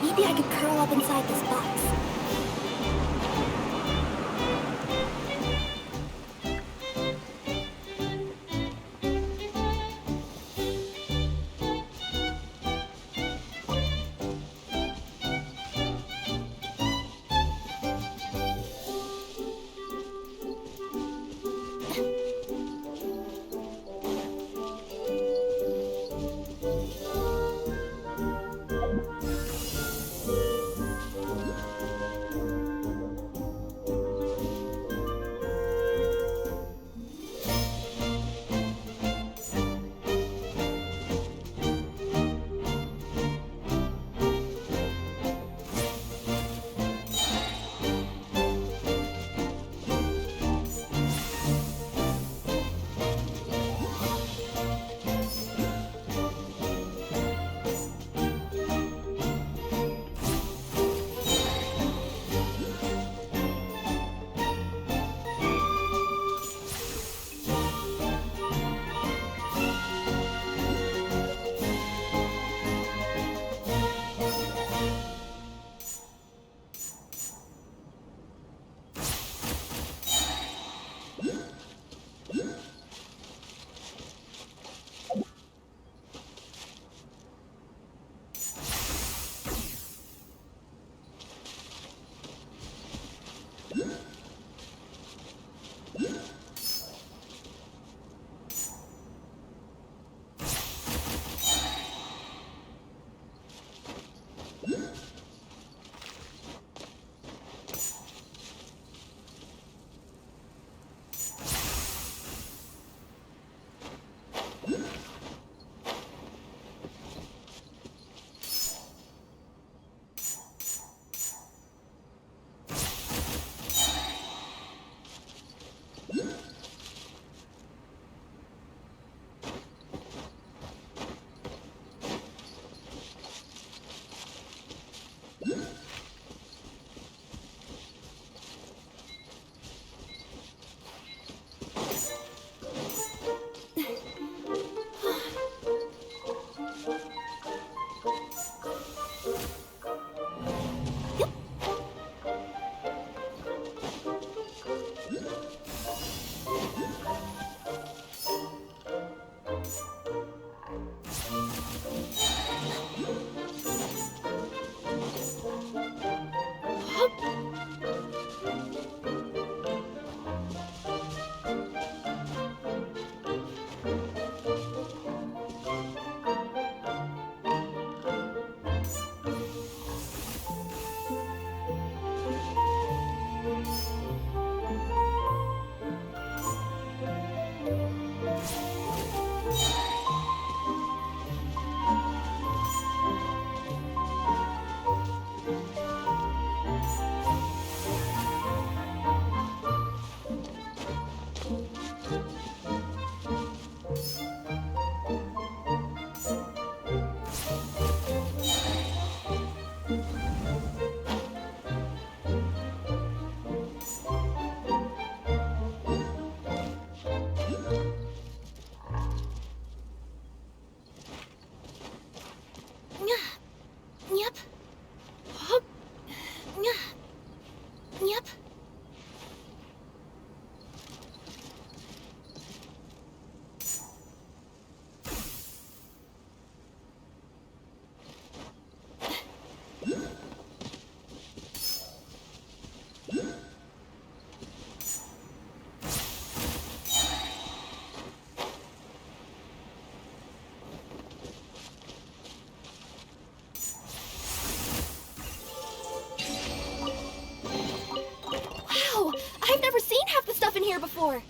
Maybe I could curl up inside this box. before.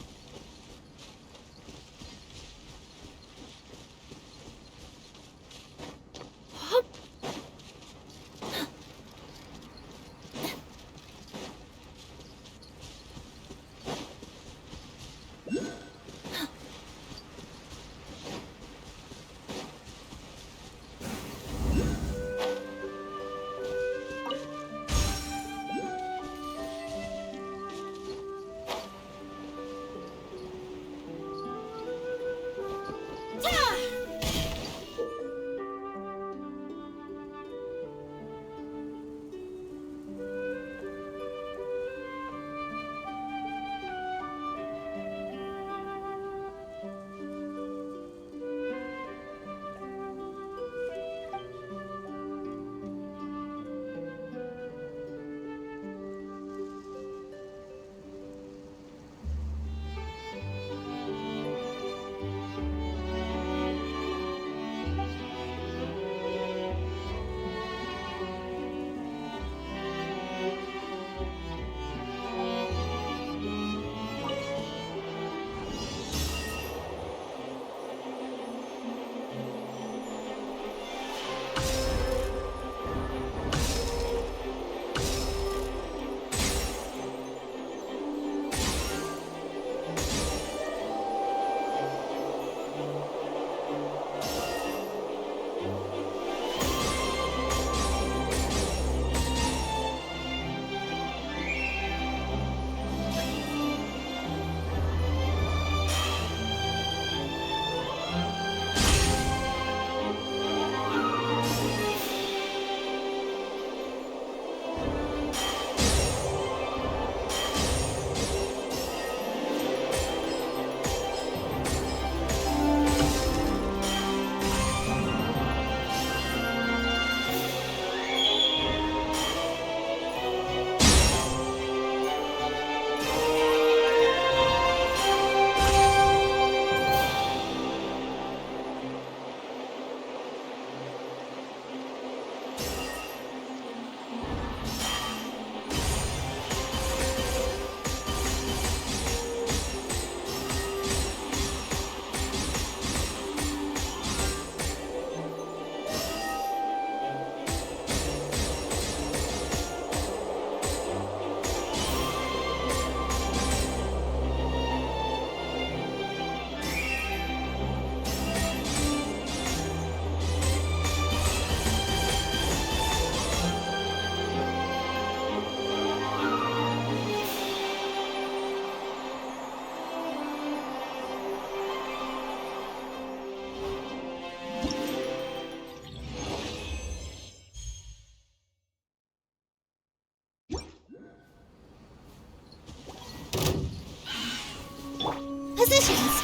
Positions.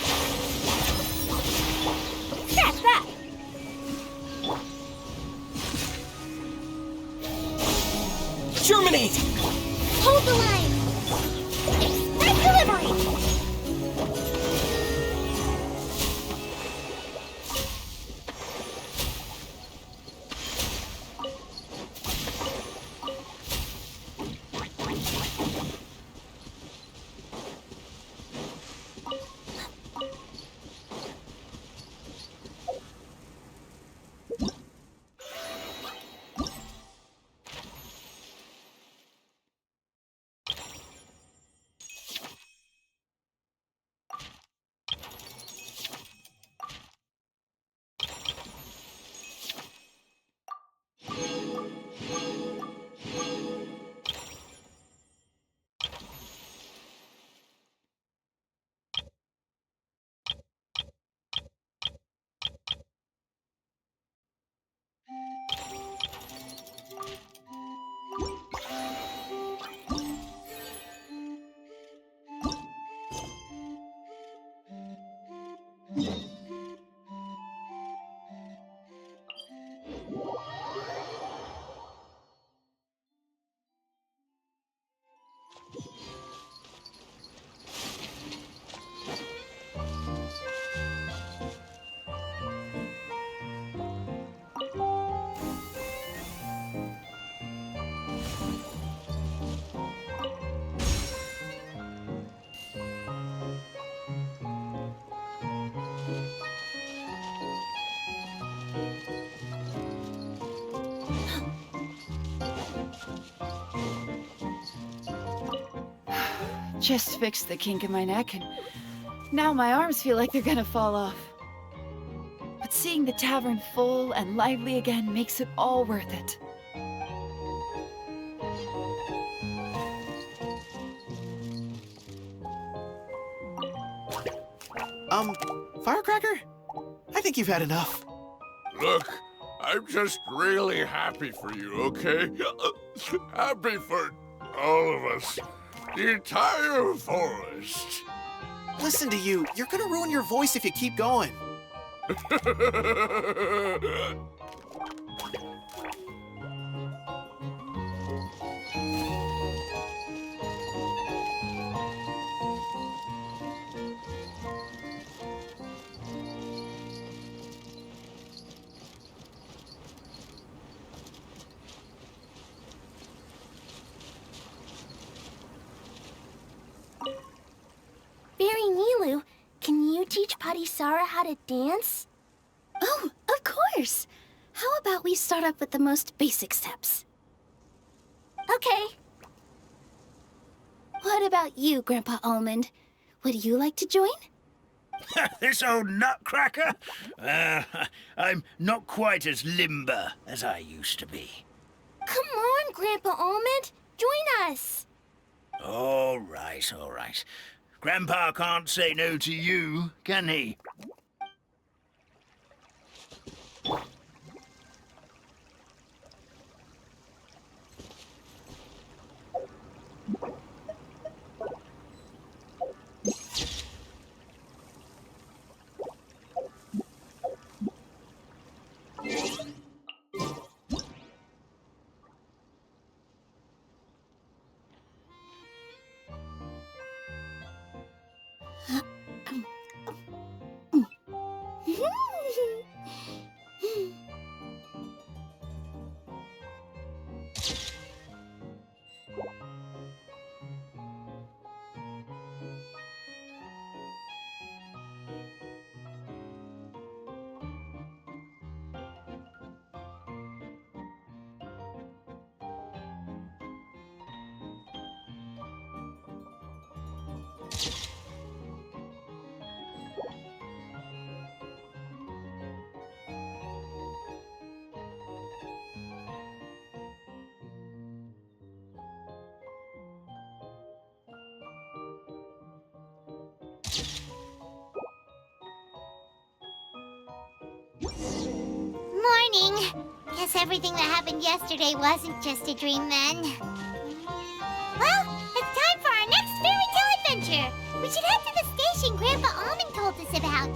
Scratch that. Germinate! Hold the line. Expect delivery. Just fixed the kink in my neck, and now my arms feel like they're gonna fall off. But seeing the tavern full and lively again makes it all worth it. Firecracker? I think you've had enough. Look, I'm just really happy for you, okay? Happy for all of us. The entire forest. Listen to you. You're gonna ruin your voice if you keep going. Fairy Nilu, can you teach Patisara how to dance? Oh, of course! How about we start off with the most basic steps? Okay. What about you, Grandpa Almond? Would you like to join? This old nutcracker? I'm not quite as limber as I used to be. Come on, Grandpa Almond! Join us! All right, all right. Grandpa can't say no to you, can he? Morning. Guess everything that happened yesterday wasn't just a dream then. Well, it's time for our next fairy tale adventure. We should head to the station Grandpa Almond told us about.